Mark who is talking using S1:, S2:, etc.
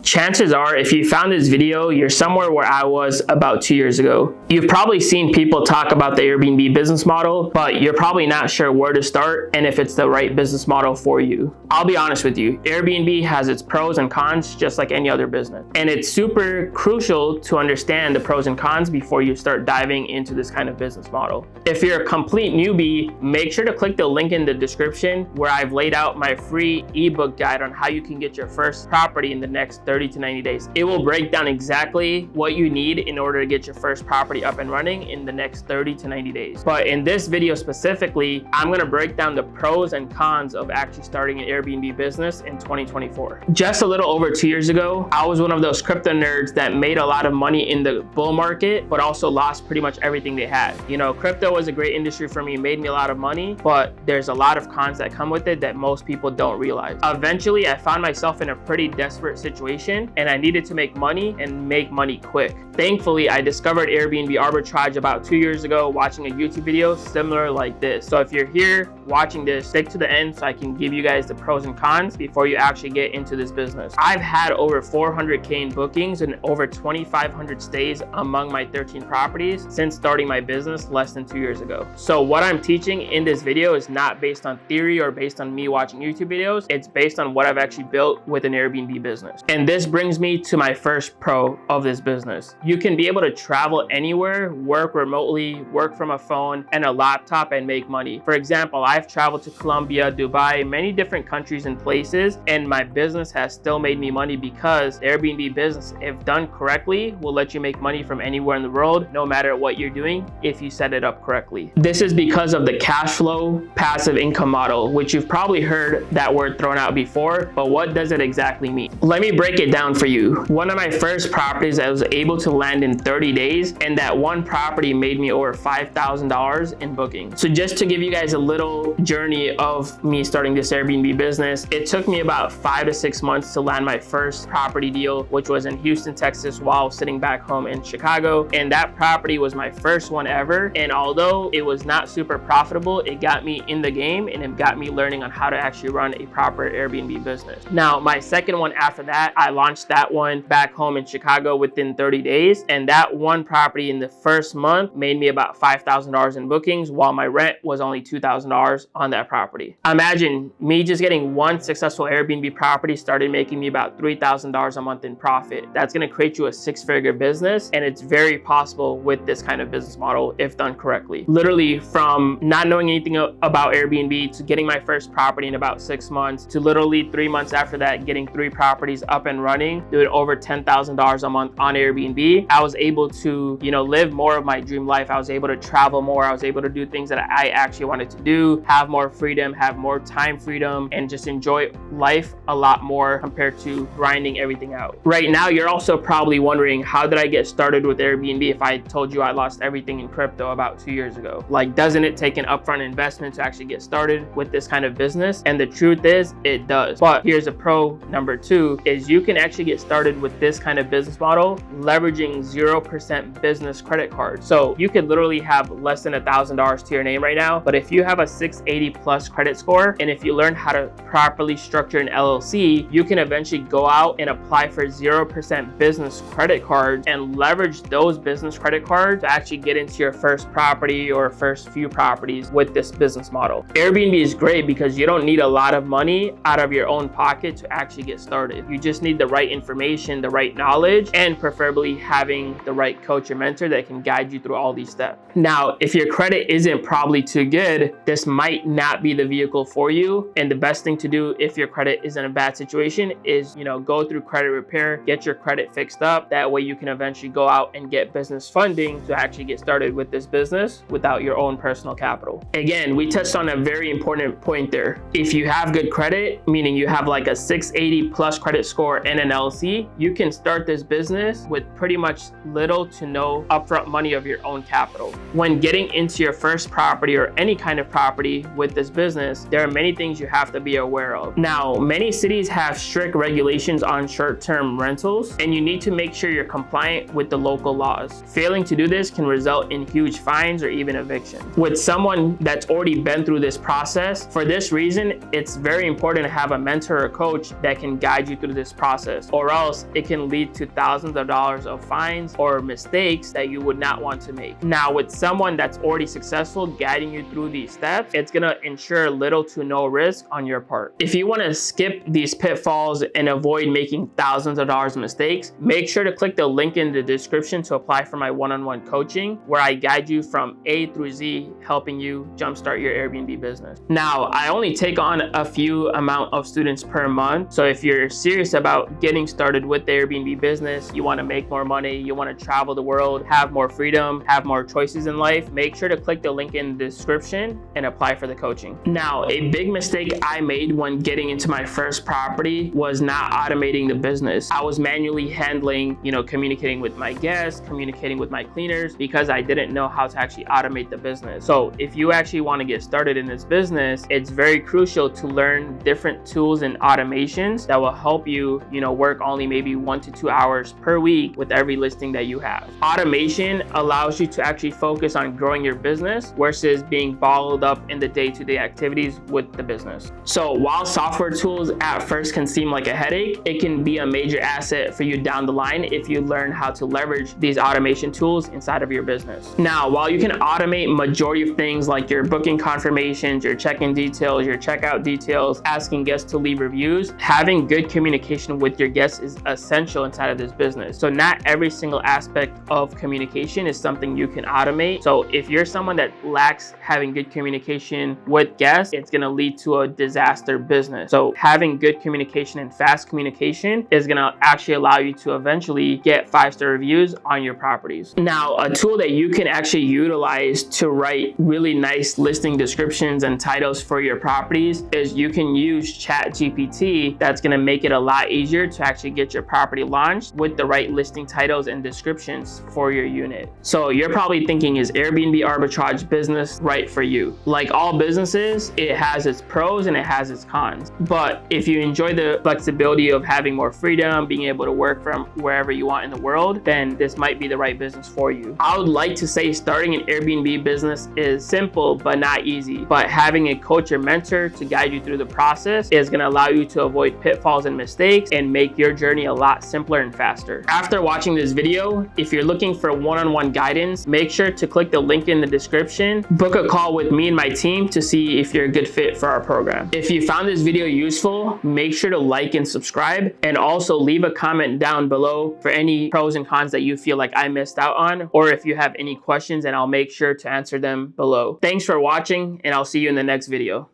S1: Chances are, if you found this video, you're somewhere where I was about 2 years ago. You've probably seen people talk about the Airbnb business model, but you're probably not sure where to start and if it's the right business model for you. I'll be honest with you, Airbnb has its pros and cons just like any other business. And it's super crucial to understand the pros and cons before you start diving into this kind of business model. If you're a complete newbie, make sure to click the link in the description where I've laid out my free ebook guide on how you can get your first property in the next 30 to 90 days. It will break down exactly what you need in order to get your first property up and running in the next 30 to 90 days. But in this video specifically, I'm gonna break down the pros and cons of actually starting an Airbnb business in 2024. Just a little over 2 years ago, I was one of those crypto nerds that made a lot of money in the bull market, but also lost pretty much everything they had. You know, crypto was a great industry for me, made me a lot of money, but there's a lot of cons that come with it that most people don't realize. Eventually, I found myself in a pretty desperate situation and I needed to make money and make money quick. Thankfully, I discovered Airbnb arbitrage about 2 years ago watching a YouTube video similar like this. So if you're here watching this, stick to the end so I can give you guys the pros and cons before you actually get into this business. I've had over 400K in bookings and over 2,500 stays among my 13 properties since starting my business less than 2 years ago. So what I'm teaching in this video is not based on theory or based on me watching YouTube videos. It's based on what I've actually built with an Airbnb business. And this brings me to my first pro of this business. You can be able to travel anywhere, work remotely, work from a phone and a laptop and make money. For example, I've traveled to Colombia, Dubai, many different countries and places, and my business has still made me money because the Airbnb business, if done correctly, will let you make money from anywhere in the world, no matter what you're doing, if you set it up correctly. This is because of the cash flow passive income model, which you've probably heard that word thrown out before, but what does it exactly mean? Let me break it down for you. One of my first properties I was able to land in 30 days, and that one property made me over $5,000 in booking. So just to give you guys a little journey of me starting this Airbnb business, it took me about 5 to 6 months to land my first property deal, which was in Houston, Texas, while sitting back home in Chicago. And that property was my first one ever. And although it was not super profitable, it got me in the game and it got me learning on how to actually run a proper Airbnb business. Now, my second one after that, I launched that one back home in Chicago within 30 days. And that one property in the first month made me about $5,000 in bookings, while my rent was only $2,000 on that property. Imagine me just getting one successful Airbnb property started making me about $3,000 a month in profit. That's going to create you a six-figure business, and it's very possible with this kind of business model if done correctly. Literally from not knowing anything about Airbnb to getting my first property in about 6 months to literally 3 months after that getting 3 properties up and running, doing over $10,000 a month on Airbnb. I was able to, live more of my dream life. I was able to travel more. I was able to do things that I actually wanted to do, have more freedom, have more time freedom, and just enjoy life a lot more compared to grinding everything out. Right now, you're also probably wondering, how did I get started with Airbnb if I told you I lost everything in crypto about 2 years ago? Like, doesn't it take an upfront investment to actually get started with this kind of business? And the truth is, it does. But here's a pro number 2 is you can actually get started with this kind of business model leveraging 0% business credit cards. So you could literally have less than $1,000 to your name right now, but if you have a 680 plus credit score, and if you learn how to properly structure an LLC, you can eventually go out and apply for 0% business credit cards and leverage those business credit cards to actually get into your first property or first few properties with this business model. Airbnb is great because you don't need a lot of money out of your own pocket to actually get started. You just need the right information, the right knowledge, and preferably having the right coach or mentor that can guide you through all these steps. Now, if your credit isn't probably too good, this might not be the vehicle for you. And the best thing to do if your credit is in a bad situation is, go through credit repair, get your credit fixed up. That way you can eventually go out and get business funding to actually get started with this business without your own personal capital. Again, we touched on a very important point there. If you have good credit, meaning you have like a 680 plus credit score and an LLC, you can start this business with pretty much little to no upfront money of your own capital. When getting into your first property or any kind of property with this business, there are many things you have to be aware of. Now, many cities have strict regulations on short-term rentals, and you need to make sure you're compliant with the local laws. Failing to do this can result in huge fines or even eviction. With someone that's already been through this process, for this reason, it's very important to have a mentor or coach that can guide you through this process process, or else it can lead to thousands of dollars of fines or mistakes that you would not want to make. Now, with someone that's already successful guiding you through these steps, it's gonna ensure little to no risk on your part. If you want to skip these pitfalls and avoid making thousands of dollars of mistakes, make sure to click the link in the description to apply for my one-on-one coaching, where I guide you from A through Z, helping you jumpstart your Airbnb business. Now, I only take on a few amount of students per month, so if you're serious about getting started with the Airbnb business, you want to make more money, you want to travel the world, have more freedom, have more choices in life, make sure to click the link in the description and apply for the coaching. Now, a big mistake I made when getting into my first property was not automating the business. I was manually handling, communicating with my guests, communicating with my cleaners, because I didn't know how to actually automate the business. So if you actually want to get started in this business, it's very crucial to learn different tools and automations that will help you, work only maybe 1 to 2 hours per week with every listing that you have. Automation allows you to actually focus on growing your business versus being balled up in the day-to-day activities with the business. So while software tools at first can seem like a headache, it can be a major asset for you down the line if you learn how to leverage these automation tools inside of your business. Now, while you can automate majority of things like your booking confirmations, your check-in details, your checkout details, asking guests to leave reviews, having good communication with your guests is essential inside of this business. So not every single aspect of communication is something you can automate. So if you're someone that lacks having good communication with guests, it's going to lead to a disaster business. So having good communication and fast communication is going to actually allow you to eventually get 5-star reviews on your properties. Now, a tool that you can actually utilize to write really nice listing descriptions and titles for your properties is you can use ChatGPT. That's going to make it a lot easier to actually get your property launched with the right listing titles and descriptions for your unit. So you're probably thinking, is Airbnb arbitrage business right for you? Like all businesses, it has its pros and it has its cons. But if you enjoy the flexibility of having more freedom, being able to work from wherever you want in the world, then this might be the right business for you. I would like to say starting an Airbnb business is simple but not easy. But having a coach or mentor to guide you through the process is going to allow you to avoid pitfalls and mistakes and make your journey a lot simpler and faster. After watching this video, if you're looking for one-on-one guidance, make sure to click the link in the description, book a call with me and my team to see if you're a good fit for our program. If you found this video useful, make sure to like and subscribe, and also leave a comment down below for any pros and cons that you feel like I missed out on, or if you have any questions, and I'll make sure to answer them below. Thanks for watching, and I'll see you in the next video.